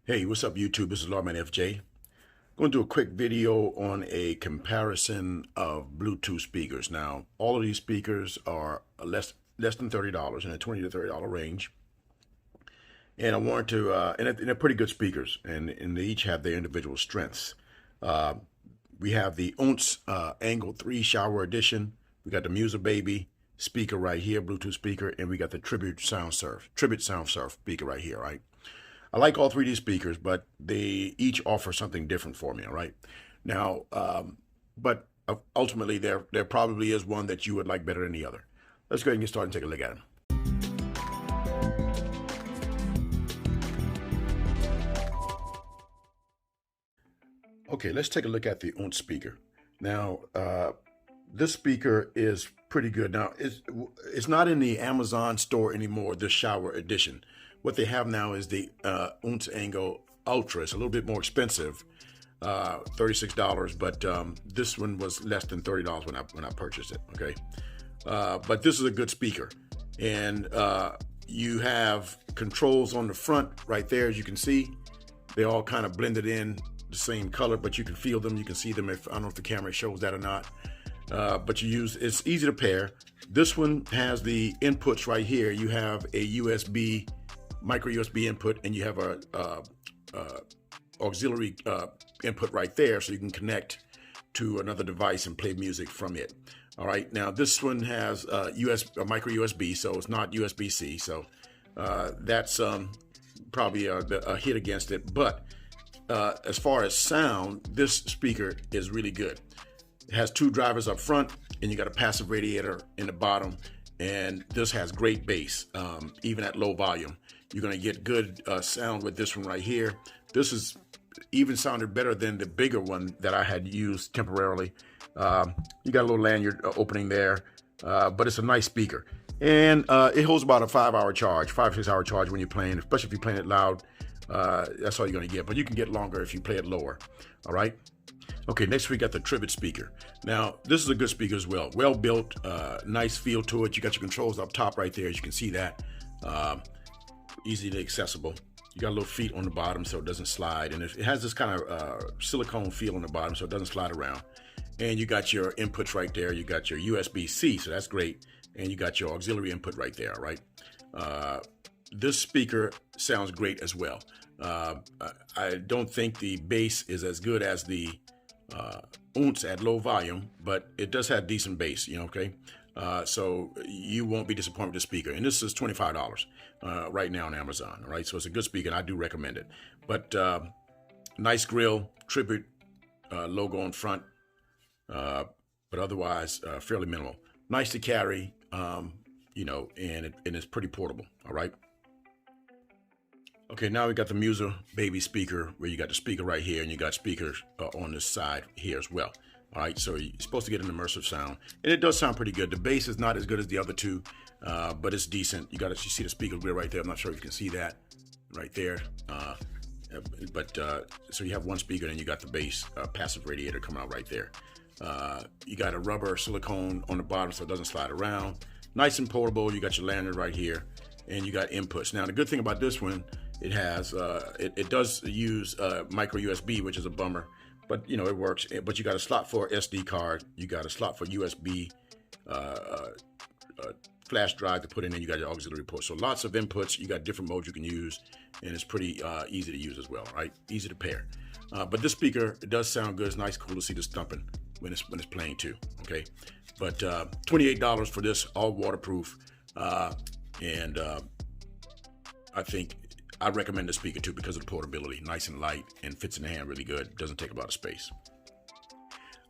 Hey, what's up YouTube? This is Lawman FJ. Going to do a quick video on a comparison of Bluetooth speakers. Now, all of these speakers are less than $30 in a $20 to $30 range. And I wanted to, and they're pretty good speakers, and they each have their individual strengths. We have the OontZ Angle 3 Shower Edition. We got the Musa Baby speaker right here, Bluetooth speaker, and we got the Tribute Sound Surf speaker right here, right? I like all 3D speakers, but they each offer something different for me, all right? Now, but ultimately, there probably is one that you would like better than the other. Let's go ahead and get started and take a look at them. Okay, let's take a look at the OontZ speaker. Now, this speaker is pretty good. Now, it's not in the Amazon store anymore, the Shower Edition. What they have now is the OontZ Angle Ultra. It's a little bit more expensive, $36, but this one was less than $30 when I purchased it. Okay, but this is a good speaker, and you have controls on the front right there, as you can see. They all kind of blended in the same color, but you can feel them. You can see them. I don't know if the camera shows that or not. But it's easy to pair. This one has the inputs right here. You have a micro USB input, and you have a auxiliary input right there, so you can connect to another device and play music from it. All right, now this one has a micro USB, so it's not USB-C, so that's probably a hit against it. But as far as sound, this speaker is really good. It has 2 drivers up front, and you got a passive radiator in the bottom, and this has great bass, even at low volume. You're going to get good sound with this one right here. This is even sounded better than the bigger one that I had used temporarily. You got a little lanyard opening there, but it's a nice speaker. And it holds about a 5-hour charge, 5-6-hour charge when you're playing, especially if you're playing it loud. That's all you're going to get, but you can get longer if you play it lower. All right. Okay, next we got the Tribute speaker. Now, this is a good speaker as well. Well built, nice feel to it. You got your controls up top right there, as you can see that. Easily accessible. You got little feet on the bottom so it doesn't slide, and it has this kind of silicone feel on the bottom so it doesn't slide around. And you got your inputs right there. You got your USB-C, so that's great. And you got your auxiliary input right there, right? This speaker sounds great as well. I don't think the bass is as good as the OontZ at low volume, but it does have decent bass, okay? So you won't be disappointed with the speaker. And this is $25 right now on Amazon, all right? So it's a good speaker, and I do recommend it. But nice grill, Tribute logo on front, but otherwise fairly minimal. Nice to carry, and it's pretty portable, all right? Okay, now we got the Musa Baby speaker, where you got the speaker right here, and you got speakers on this side here as well. All right, so you're supposed to get an immersive sound, and it does sound pretty good. The bass is not as good as the other two, but it's decent. You see the speaker wheel right there. I'm not sure if you can see that right there, so you have one speaker, and you got the bass passive radiator coming out right there. You got a rubber silicone on the bottom so it doesn't slide around. Nice and portable. You got your lanyard right here, and you got inputs. Now the good thing about this one, it has it does use micro USB, which is a bummer, but it works. But you got a slot for SD card, you got a slot for USB flash drive to put in, and you got your auxiliary port. So lots of inputs. You got different modes you can use, and it's pretty easy to use as well, right? Easy to pair. But this speaker, it does sound good. It's nice, cool to see this thumping when it's playing too. Okay, but $28 for this, all waterproof, and I recommend the speaker too because of the portability. Nice and light and fits in the hand really good. Doesn't take a lot of space.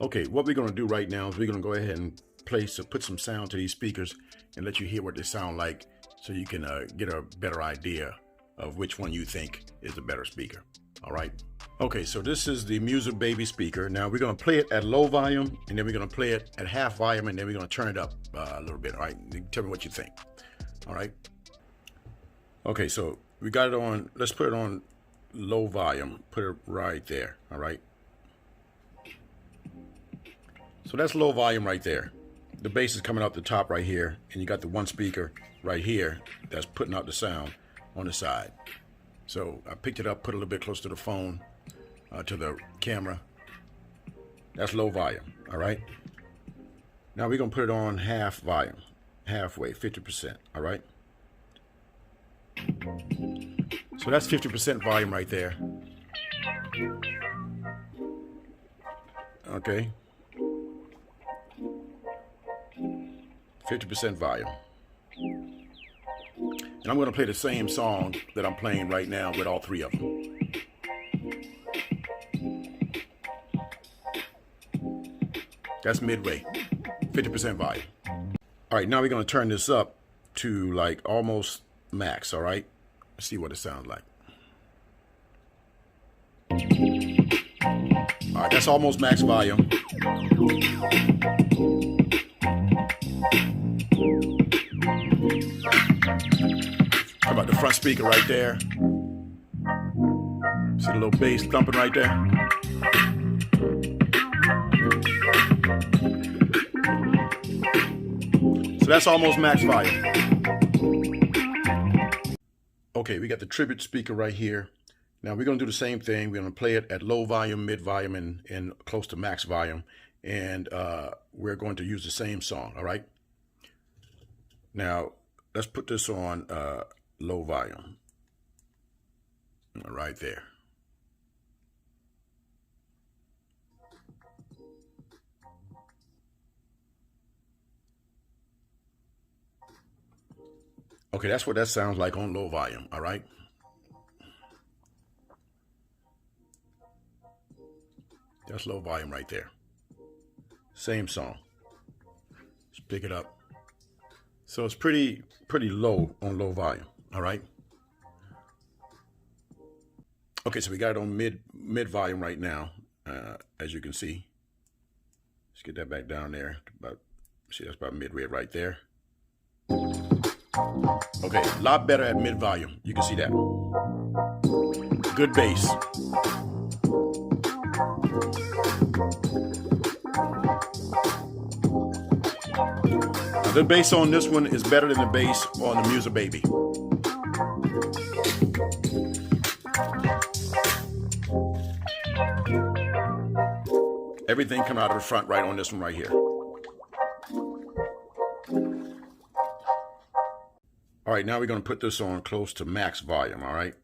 Okay, what we're going to do right now is we're going to go ahead and put some sound to these speakers and let you hear what they sound like, so you can get a better idea of which one you think is a better speaker. All right. Okay, so this is the Musa Baby speaker. Now we're going to play it at low volume, and then we're going to play it at half volume, and then we're going to turn it up a little bit. All right, tell me what you think. All right. Okay, so we got it on, let's put it on low volume, put it right there, all right? So that's low volume right there. The bass is coming out the top right here, and you got the one speaker right here that's putting out the sound on the side. So I picked it up, put it a little bit closer to the phone, to the camera. That's low volume, all right? Now we're gonna put it on half volume, halfway, 50%, all right? So that's 50% volume right there. Okay. 50% volume. And I'm going to play the same song that I'm playing right now with all three of them. That's midway, 50% volume. All right, now we're going to turn this up to like almost max, all right? Let's see what it sounds like. All right, that's almost max volume. How about the front speaker right there? See the little bass thumping right there? So that's almost max volume. Okay, we got the tribute speaker right here. Now we're going to do the same thing. We're going to play it at low volume, mid volume, and close to max volume. And we're going to use the same song, all right? Now, let's put this on low volume. Right there. Okay, that's what that sounds like on low volume, all right? That's low volume right there. Same song. Let's pick it up. So it's pretty low on low volume, all right? Okay, so we got it on mid volume right now, as you can see. Let's get that back down there. See, that's about midway right there. Okay, a lot better at mid volume. You can see that. Good bass. Now, the bass on this one is better than the bass on the Music Baby. Everything coming out of the front right on this one right here. All right, now we're going to put this on close to max volume, all right?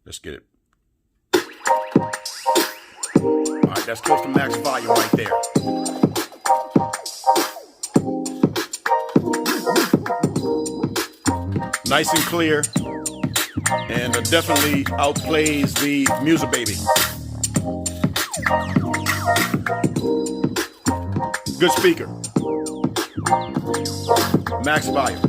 Let's get it. All right, that's close to max volume right there. Nice and clear, and definitely outplays the Music Baby. Good speaker. Max volume.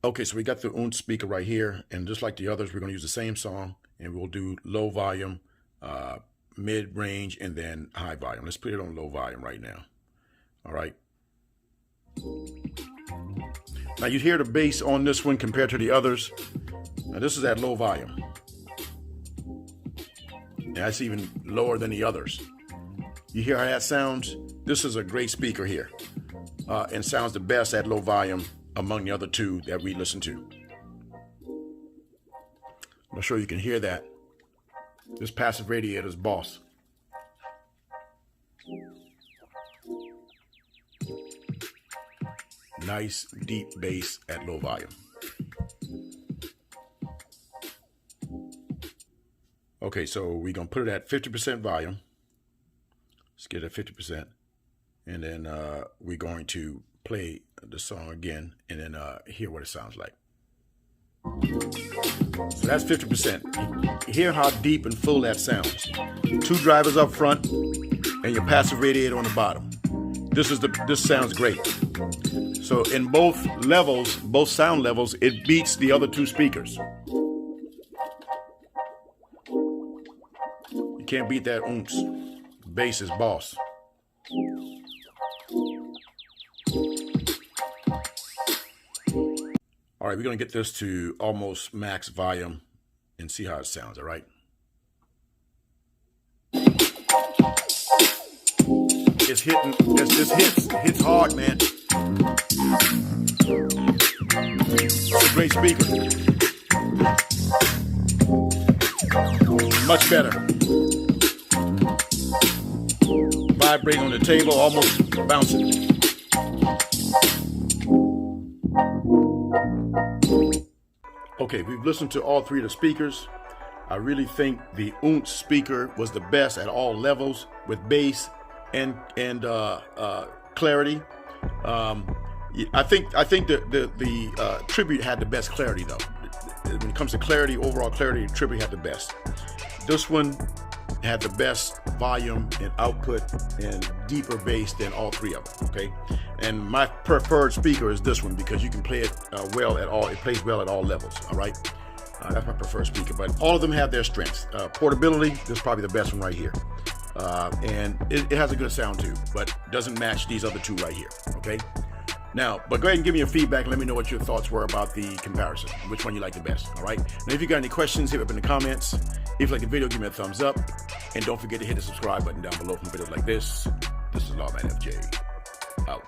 Okay, so we got the OontZ speaker right here, and just like the others, we're going to use the same song, and we'll do low volume, mid-range, and then high volume. Let's put it on low volume right now. All right. Now you hear the bass on this one compared to the others. Now this is at low volume. And that's even lower than the others. You hear how that sounds? This is a great speaker here, and sounds the best at low volume among the other two that we listen to. I'm sure you can hear that. This passive radiator is boss. Nice deep bass at low volume. Okay, so we're gonna put it at 50% volume. Let's get it at 50%. And then we're going to play the song again and then hear what it sounds like. So that's 50%. You hear how deep and full that sounds. 2 drivers up front and your passive radiator on the bottom. This sounds great. So in both levels, both sound levels, it beats the other 2 speakers. You can't beat that OontZ. Bass is boss. All right, we're gonna get this to almost max volume and see how it sounds, all right? it's hitting, this hits hard, man. It's a great speaker. Much better. Vibrating on the table, almost bouncing. Okay, we've listened to all three of the speakers. I really think the OontZ speaker was the best at all levels with bass and clarity. I think the Tribute had the best clarity though. When it comes to clarity, overall clarity, Tribute had the best. This one had the best volume and output and deeper bass than all three of them. Okay, and my preferred speaker is this one because you can play it well at all. It plays well at all levels. All right. That's my preferred speaker, but all of them have their strengths. Portability, this is probably the best one right here. And it has a good sound too, but doesn't match these other two right here, okay? Now, but go ahead and give me your feedback and let me know what your thoughts were about the comparison, which one you like the best, all right? Now, if you got any questions, hit me up in the comments. If you like the video, give me a thumbs up. And don't forget to hit the subscribe button down below for videos like this. This is Lawman FJ, out.